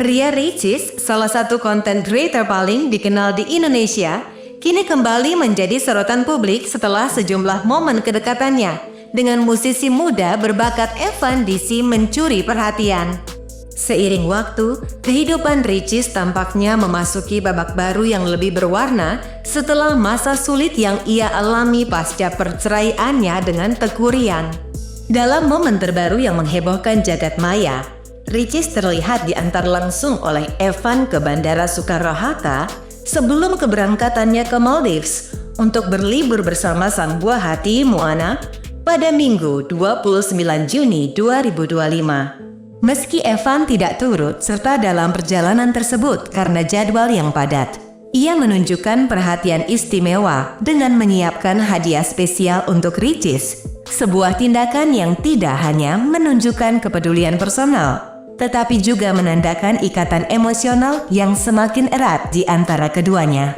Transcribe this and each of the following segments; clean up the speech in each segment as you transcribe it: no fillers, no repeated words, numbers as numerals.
Ria Ricis, salah satu content creator paling dikenal di Indonesia, kini kembali menjadi sorotan publik setelah sejumlah momen kedekatannya dengan musisi muda berbakat Evan DC mencuri perhatian. Seiring waktu, kehidupan Ricis tampaknya memasuki babak baru yang lebih berwarna setelah masa sulit yang ia alami pasca perceraiannya dengan Teuku Ryan. Dalam momen terbaru yang menghebohkan jagat maya, Ricis terlihat diantar langsung oleh Evan ke Bandara Soekarno-Hatta sebelum keberangkatannya ke Maldives untuk berlibur bersama sang buah hati Moana pada Minggu 29 Juni 2025. Meski Evan tidak turut serta dalam perjalanan tersebut karena jadwal yang padat, ia menunjukkan perhatian istimewa dengan menyiapkan hadiah spesial untuk Ricis, sebuah tindakan yang tidak hanya menunjukkan kepedulian personal, tetapi juga menandakan ikatan emosional yang semakin erat di antara keduanya.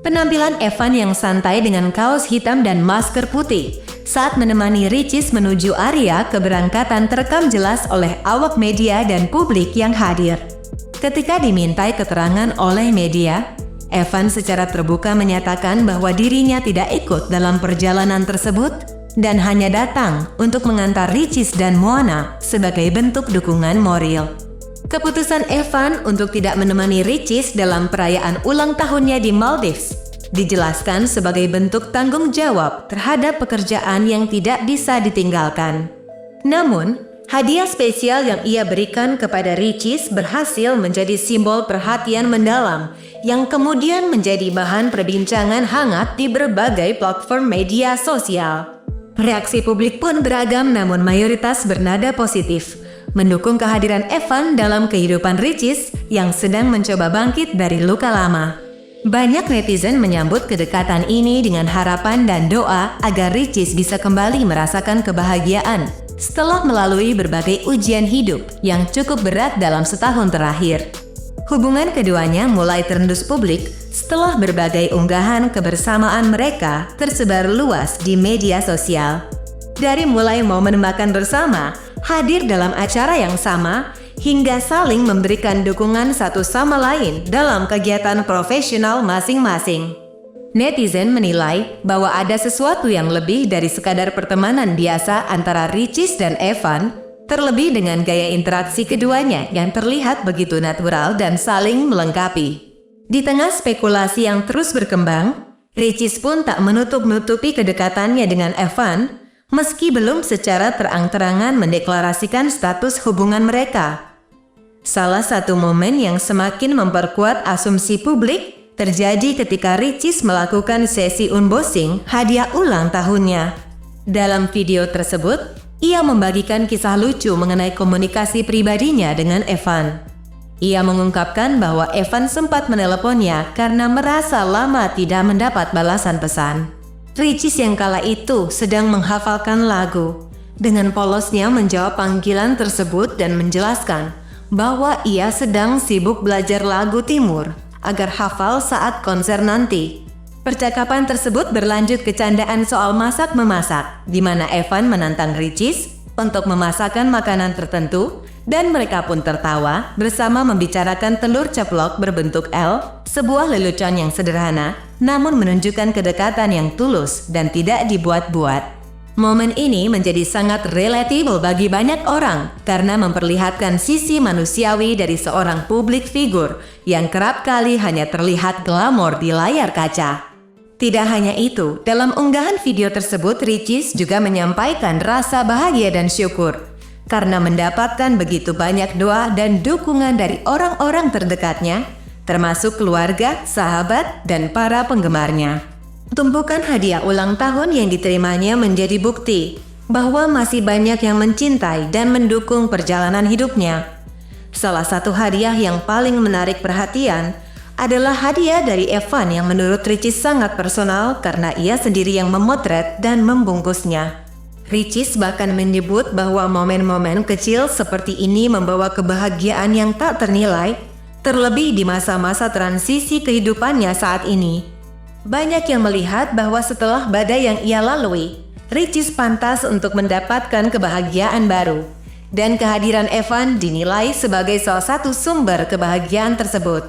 Penampilan Evan yang santai dengan kaos hitam dan masker putih saat menemani Ricis menuju area keberangkatan terekam jelas oleh awak media dan publik yang hadir. Ketika dimintai keterangan oleh media, Evan secara terbuka menyatakan bahwa dirinya tidak ikut dalam perjalanan tersebut dan hanya datang untuk mengantar Ricis dan Moana sebagai bentuk dukungan moral. Keputusan Evan untuk tidak menemani Ricis dalam perayaan ulang tahunnya di Maldives dijelaskan sebagai bentuk tanggung jawab terhadap pekerjaan yang tidak bisa ditinggalkan. Namun, hadiah spesial yang ia berikan kepada Ricis berhasil menjadi simbol perhatian mendalam yang kemudian menjadi bahan perbincangan hangat di berbagai platform media sosial. Reaksi publik pun beragam namun mayoritas bernada positif, mendukung kehadiran Evan dalam kehidupan Ricis yang sedang mencoba bangkit dari luka lama. Banyak netizen menyambut kedekatan ini dengan harapan dan doa agar Ricis bisa kembali merasakan kebahagiaan setelah melalui berbagai ujian hidup yang cukup berat dalam setahun terakhir. Hubungan keduanya mulai terendus publik setelah berbagai unggahan kebersamaan mereka tersebar luas di media sosial. Dari mulai momen makan bersama, hadir dalam acara yang sama, hingga saling memberikan dukungan satu sama lain dalam kegiatan profesional masing-masing. Netizen menilai bahwa ada sesuatu yang lebih dari sekadar pertemanan biasa antara Ricis dan Evan, terlebih dengan gaya interaksi keduanya yang terlihat begitu natural dan saling melengkapi. Di tengah spekulasi yang terus berkembang, Ricis pun tak menutup-nutupi kedekatannya dengan Evan, meski belum secara terang-terangan mendeklarasikan status hubungan mereka. Salah satu momen yang semakin memperkuat asumsi publik terjadi ketika Ricis melakukan sesi unboxing hadiah ulang tahunnya. Dalam video tersebut, ia membagikan kisah lucu mengenai komunikasi pribadinya dengan Evan. Ia mengungkapkan bahwa Evan sempat meneleponnya karena merasa lama tidak mendapat balasan pesan. Ricis yang kala itu sedang menghafalkan lagu. Dengan polosnya menjawab panggilan tersebut dan menjelaskan bahwa ia sedang sibuk belajar lagu Timur agar hafal saat konser nanti. Percakapan tersebut berlanjut ke candaan soal masak-memasak, di mana Evan menantang Ricis untuk memasakkan makanan tertentu, dan mereka pun tertawa bersama membicarakan telur ceplok berbentuk L, sebuah lelucon yang sederhana, namun menunjukkan kedekatan yang tulus dan tidak dibuat-buat. Momen ini menjadi sangat relatable bagi banyak orang karena memperlihatkan sisi manusiawi dari seorang publik figur yang kerap kali hanya terlihat glamor di layar kaca. Tidak hanya itu, dalam unggahan video tersebut Ricis juga menyampaikan rasa bahagia dan syukur karena mendapatkan begitu banyak doa dan dukungan dari orang-orang terdekatnya, termasuk keluarga, sahabat, dan para penggemarnya. Tumpukan hadiah ulang tahun yang diterimanya menjadi bukti bahwa masih banyak yang mencintai dan mendukung perjalanan hidupnya. Salah satu hadiah yang paling menarik perhatian adalah hadiah dari Evan yang menurut Ricis sangat personal karena ia sendiri yang memotret dan membungkusnya. Ricis bahkan menyebut bahwa momen-momen kecil seperti ini membawa kebahagiaan yang tak ternilai, terlebih di masa-masa transisi kehidupannya saat ini. Banyak yang melihat bahwa setelah badai yang ia lalui, Ricis pantas untuk mendapatkan kebahagiaan baru. dan kehadiran Evan dinilai sebagai salah satu sumber kebahagiaan tersebut.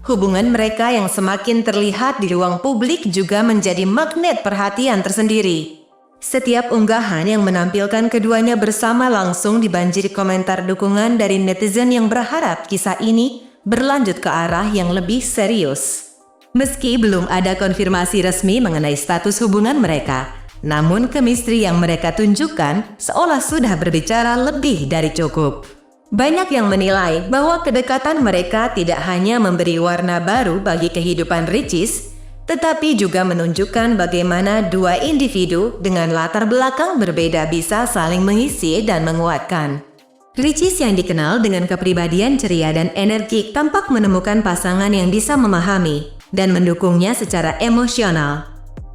Hubungan mereka yang semakin terlihat di ruang publik juga menjadi magnet perhatian tersendiri. Setiap unggahan yang menampilkan keduanya bersama langsung dibanjiri komentar dukungan dari netizen yang berharap kisah ini berlanjut ke arah yang lebih serius. Meski belum ada konfirmasi resmi mengenai status hubungan mereka, namun chemistry yang mereka tunjukkan seolah sudah berbicara lebih dari cukup. Banyak yang menilai bahwa kedekatan mereka tidak hanya memberi warna baru bagi kehidupan Richeese, tetapi juga menunjukkan bagaimana dua individu dengan latar belakang berbeda bisa saling mengisi dan menguatkan. Richeese yang dikenal dengan kepribadian ceria dan energik tampak menemukan pasangan yang bisa memahami dan mendukungnya secara emosional.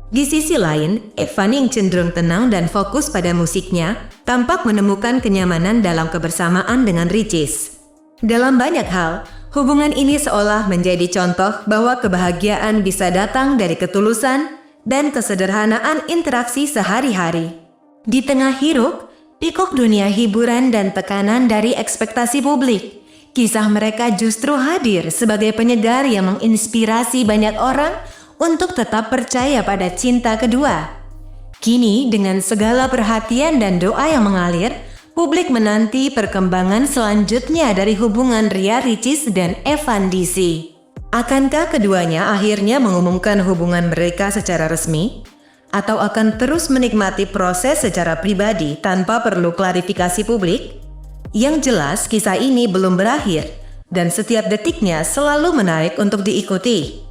Di sisi lain, Evan yang cenderung tenang dan fokus pada musiknya tampak menemukan kenyamanan dalam kebersamaan dengan Richeese. Dalam banyak hal, hubungan ini seolah menjadi contoh bahwa kebahagiaan bisa datang dari ketulusan dan kesederhanaan interaksi sehari-hari. Di tengah hiruk, pikuk dunia hiburan dan tekanan dari ekspektasi publik, kisah mereka justru hadir sebagai penyegar yang menginspirasi banyak orang untuk tetap percaya pada cinta kedua. Kini, dengan segala perhatian dan doa yang mengalir, publik menanti perkembangan selanjutnya dari hubungan Ria Richeese dan Evan Disi. Akankah keduanya akhirnya mengumumkan hubungan mereka secara resmi? Atau akan terus menikmati proses secara pribadi tanpa perlu klarifikasi publik? Yang jelas, kisah ini belum berakhir, dan setiap detiknya selalu menarik untuk diikuti.